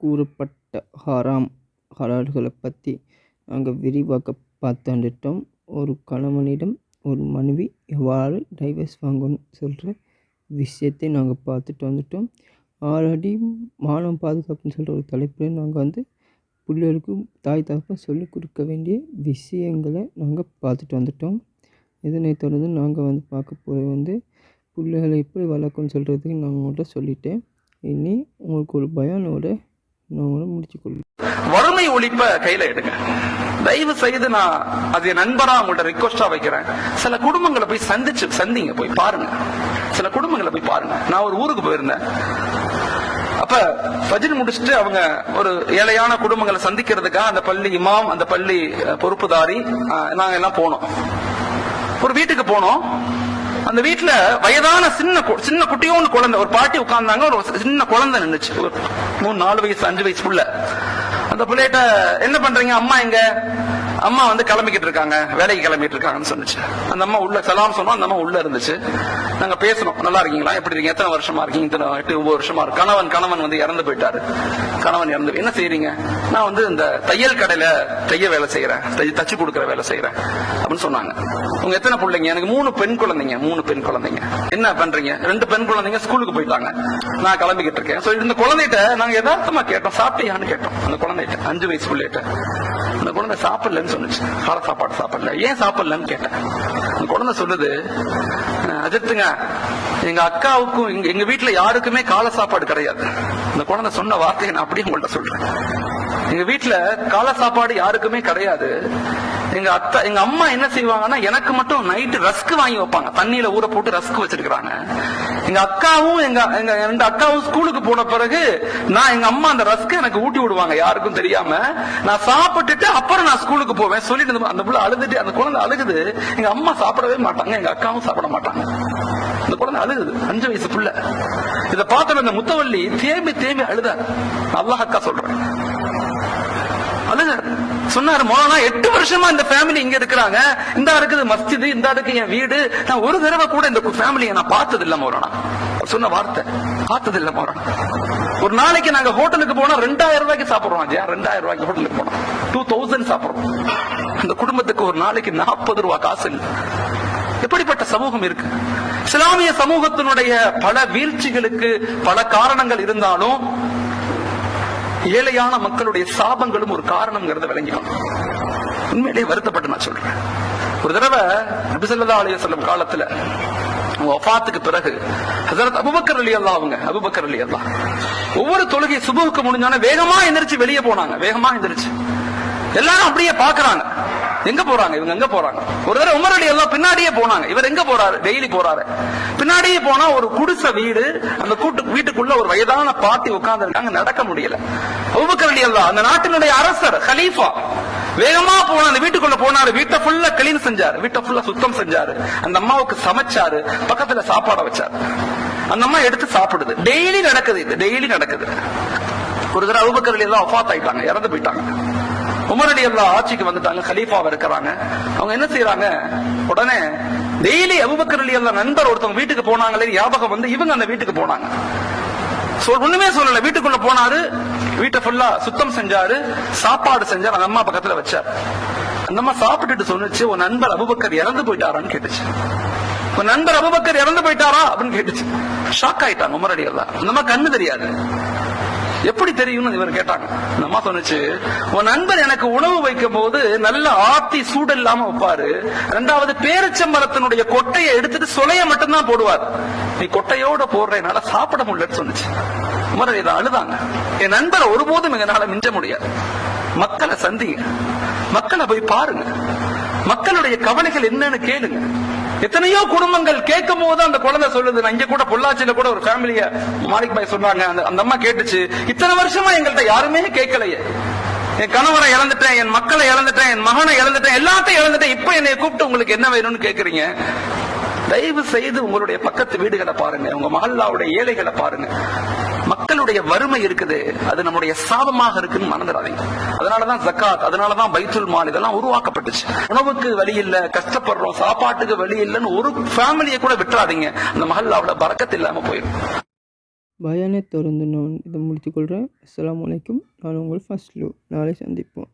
கூறப்பட்ட ஹலால்களை பற்றி நாங்கள் விரிவாக பார்த்துட்டோம். ஒரு கணவனிடம் ஒரு மனைவி எவ்வாறு டைவர்ஸ் வாங்கணும்னு சொல்கிற விஷயத்தை நாங்கள் பார்த்துட்டு வந்துட்டோம். ஆல்ரெடி மானம் பாதுகாப்புன்னு சொல்கிற ஒரு தலைப்பில் நாங்கள் பிள்ளைகளுக்கு தாய் தகப்பன் சொல்லிக் கொடுக்க வேண்டிய விஷயங்களை நாங்கள் பார்த்துட்டு வந்துட்டோம். இதனை தொடர்ந்து நாங்கள் பார்க்க போகிற பிள்ளைகளை எப்படி வளர்க்கணும்னு சொல்கிறதுக்கு நான் உங்கள்கிட்ட சொல்லிட்டேன். இனி உங்களுக்கு ஒரு பயானோட நான் முடிச்சுக்கொள்ளும். வறுமை ஒழிப்ப கையில எடுங்க. தயவு செய்து நான் அது நண்பரா உங்கள்ட்ட ரிக்வஸ்டா வைக்கிறேன். சில குடும்பங்களை போய் சந்திங்க, போய் பாருங்க. சில குடும்பங்களை போய் பாருங்க. நான் ஒரு ஊருக்கு போயிருந்தேன். அப்ப ஃபஜ்ர் முடிச்சுட்டு அவங்க ஒரு ஏழையான குடும்பங்களை சந்திக்கிறதுக்காக அந்த பள்ளி இமாம், அந்த பள்ளி பொறுப்புதாரி, நாங்க எல்லாம் போனோம். ஒரு வீட்டுக்கு போனோம். அந்த வீட்டுல வயதான சின்ன குட்டியோன்னு குழந்தை, ஒரு பாட்டி உட்கார்ந்தாங்க. ஒரு சின்ன குழந்தை நின்னுச்சு, ஒரு 3-4 வயசு 5 வயசு புள்ள. அந்த பிள்ளைகிட்ட என்ன பண்றீங்க, அம்மா எங்க? அம்மா கிளம்பிக்கிட்டு இருக்காங்க, வேலைக்கு கிளம்பிட்டு இருக்காங்கன்னு சொன்னுச்சு. அந்த அம்மா உள்ள சலாம் சொன்னோம். அந்த அம்மா உள்ள இருந்துச்சு. நாங்க பேசணும், நல்லா இருக்கீங்களா, எப்படி இருக்கீங்க, எத்தனை வருஷமா இருக்கீங்க? 8-9 வருஷமா இருக்கு. கணவன் இறந்து போயிட்டாரு. கணவன் இறந்து, என்ன செய்யறீங்க? நான் இந்த தையல் கடையில தைய வேலை செய்யறேன், தச்சு கொடுக்கற வேலை செய்யறேன் அப்படின்னு சொன்னாங்க. உங்க எத்தனை பிள்ளைங்க? எனக்கு 3 பெண் குழந்தைங்க. 3 பெண் குழந்தைங்க. என்ன பண்றீங்க? 2 பெண் குழந்தைங்க ஸ்கூலுக்கு போயிட்டாங்க, நான் கிளம்பிக்கிட்டு இருக்கேன். இந்த குழந்தைகிட்ட நாங்க யதார்த்தமா கேட்டோம், சாப்பிட்டியான்னு கேட்டோம். அந்த குழந்தைகிட்ட 5 வயசு பிள்ளைகிட்ட. அந்த குழந்தை சாப்பிடலன்னு சொன்னுச்சு. காலை சாப்பாடு சாப்பிடல. ஏன் சாப்பிடலன்னு கேட்டேன். அந்த குழந்தை சொல்லுது, அஜித்துங்க, எங்க அக்காவுக்கும் எங்க வீட்டுல யாருக்குமே காலை சாப்பாடு கிடையாது. அந்த குழந்தை சொன்ன வார்த்தையை நான் அப்படியே உங்கள்கிட்ட சொல்றேன். எங்க வீட்டுல காலை சாப்பாடு யாருக்குமே கிடையாது. எங்க அம்மா என்ன செய்வாங்கன்னா, எனக்கு மட்டும் நைட்டு ரஸ்க் வாங்கி வைப்பாங்க. தண்ணியில ஊற போட்டு ரஸ்க் வச்சிருக்காங்க. எங்க அக்காவும் எங்க 2 அக்காவும் ஸ்கூலுக்கு போன பிறகு எங்க அம்மா அந்த ரஸ்க் எனக்கு ஊட்டி விடுவாங்க, யாருக்கும் தெரியாம. நான் சாப்பிட்டுட்டு அப்புறம் நான் ஸ்கூலுக்கு போவேன் சொல்லிட்டு அந்த புள்ள அழுதுட்டு, அந்த குழந்தை அழுகுது. எங்க அம்மா சாப்பிடவே மாட்டாங்க, எங்க அக்காவும் சாப்பிட மாட்டாங்க. அந்த குழந்தை அழுகுது, 5 வயசு புள்ள. இதை பார்த்த அந்த முத்தவள்ளி தேம்பி அழுத. அல்லாஹ் அக்கா சொல்றேன், சொன்னாரு, மௌலானா 8 வருஷமா இந்த ஃபேமிலி இங்க இருக்கிறாங்க. இந்த இருக்குது மஸ்ஜிது, இந்த இருக்கு என் வீடு. நான் ஒரு தடவை கூட இந்த ஃபேமிலியை நான் பார்த்தது இல்ல மௌலானா. சொன்ன வார்த்தை, பார்த்தது இல்ல மௌலானா. ஒரு நாளைக்கு நாங்க ஹோட்டலுக்கு போனா 2000 ரூபாய்க்கு சாப்பிடுறோம். 2000 ரூபாய்க்கு ஹோட்டலுக்கு போனோம், 2000 சாப்பிடுறோம். அந்த குடும்பத்துக்கு ஒரு நாளைக்கு 40 ரூபாய் காசு இல்லை. எப்படிப்பட்ட சமூகம் இருக்கு? இஸ்லாமிய சமூகத்தினுடைய பல வீழ்ச்சிகளுக்கு பல காரணங்கள் இருந்தாலும் ஏழையான மக்களுடைய சாபங்களும் ஒரு காரணம்ங்கிறத விளங்கிக்கணும். உண்மையிலேயே வருத்தப்பட்டு நான் சொல்றேன். ஒரு தடவை நபி ஸல்லல்லாஹு அலைஹி வஸல்லம் காலத்துல வஃபாத்துக்கு பிறகு ஹஜ்ரத் அபூபக்கர் ரலியல்லாஹு அபூபக்கர் ரலியல்லாஹு ஒவ்வொரு தொழுகை சுபஹுக்கு முடிஞ்சானே வேகமா எந்திரிச்சு வெளியே போனாங்க. வேகமா எந்திரிச்சு எல்லாரும் அப்படியே பாக்குறாங்க, எங்க போறாங்க இவங்க, எங்க போறாங்க. ஒரு தடவை உமர் ரலியல்லாஹு பின்னாடியே போனாங்க. இவர் எங்க போறாரு? டெய்லி போறாரு. பின்னாடியே போனா ஒரு குடிசை வீடு, அந்த வீட்டுக்குள்ள ஒரு வயதான பாட்டி உட்கார்ந்து இருக்காங்க, நடக்க முடியல. அபூபக்கர் ரலியல்லாஹு அந்த நாட்டினுடைய அரசர், கலீஃபா, வேகமா போன அந்த வீட்டுக்குள்ள போனாரு. வீட்டை ஃபுல்லா கிளீன் செஞ்சாரு, வீட்டை ஃபுல்லா சுத்தம் செஞ்சாரு. அந்த அம்மாவுக்கு சமைச்சாரு, பக்கத்துல சாப்பாட வச்சாரு. அந்த அம்மா எடுத்து சாப்பிடுது. டெய்லி நடக்குது, இது டெய்லி நடக்குது. ஒரு தடவை அபூபக்கர் ரலியல்லாஹு வஃபாத் ஆயிட்டாங்க, இறந்து போயிட்டாங்க. உமர் ரலியல்லாஹு ஆட்சிக்கு வந்துட்டாங்க, கலீஃபாவா இருக்கிறாங்க. அவங்க என்ன செய்யறாங்க, உடனே டெய்லி அபூபக்கர் ரலியல்லாஹு நண்பர் ஒருத்தவங்க வீட்டுக்கு போனாங்களே ஞாபகம் இவங்க அந்த வீட்டுக்கு போனாங்க. ஒண்ணுமே சொல்லல, வீட்டுக்குள்ள போனாரு, வீட்டை ஃபுல்லா சுத்தம் செஞ்சாரு, சாப்பாடு செஞ்சாரு, அந்த அம்மா பக்கத்துல வச்சாரு. அந்த அம்மா சாப்பிட்டுட்டு சொன்னுச்சு, உன் நண்பர் அபூபக்கர் இறந்து போயிட்டாரான்னு கேட்டுச்சு. உன் நண்பர் அபூபக்கர் இறந்து போயிட்டாரா அப்படின்னு கேட்டுச்சு. ஷாக் ஆயிட்டாங்க உமர் ரலியல்லாஹு. அந்த அம்மா கண்ணு தெரியாது, எப்படி தெரியும்னு இவர் கேட்டாங்க. அந்த அம்மா சொன்னுச்சு, உன் நண்பர் எனக்கு உணவு வைக்கும் போது நல்ல ஆத்தி சூடு இல்லாம வைப்பாரு. 2வது பேரிச்சம்பரத்தினுடைய கொட்டையை எடுத்துட்டு சொலைய மட்டும்தான் போடுவார். நீ கொட்டையோட போடுறதுனால சாப்பிட முடியலன்னு சொன்னுச்சு. இதை அழுதாங்க. என் நண்பரை ஒருபோதும் எங்களால மிஞ்ச முடியாது. மக்களை சந்திங்க, மக்களை போய் பாருங்க, மக்களுடைய கவலைகள் என்னன்னு கேளுங்க. எத்தனையோ குடும்பங்கள் கேட்கும் போது அந்த குழந்தை சொல்லுது. நான் இங்க கூட பொள்ளாச்சியில கூட ஒரு ஃபேமிலிய மாலிக் பாய் சொன்னாங்க. அந்த அம்மா கேட்டுச்சு, இத்தனை வருஷமா எங்கள்கிட்ட யாருமே கேட்கலையே, என் கணவரை இழந்துட்டேன், என் மக்களை இழந்துட்டேன், என் மகனை இழந்துட்டேன், எல்லாத்தையும் இழந்துட்டேன், இப்ப என்னை கூப்பிட்டு உங்களுக்கு என்ன வேணும்னு கேக்குறீங்க. தயவு செய்து உங்களுடைய பக்கத்து வீடுகளை பாருங்க, உங்க மஹல்லாவுடைய ஏழைகளை பாருங்க. மக்கள் மக்களுடைய வறுமை இருக்குது, அது நம்முடைய சாபமாக இருக்குன்னு மறந்துடாதீங்க. அதனாலதான் ஜக்காத், அதனாலதான் பைத்துல் மால் இதெல்லாம் உருவாக்கப்பட்டுச்சு. உணவுக்கு வழி இல்ல, கஷ்டப்படுறோம், சாப்பாட்டுக்கு வழி இல்லைன்னு ஒரு ஃபேமிலியை கூட விட்டுறாதீங்க. அந்த மஹல்லாவுல பரக்கத்து இல்லாம போயிடும். பயானை தொடர்ந்து நான் இதை முடித்துக்கொள்கிறேன். அஸ்ஸலாமு அலைக்கும். நான் உங்கள் ஃபஸ்லு. நாளை சந்திப்போம்.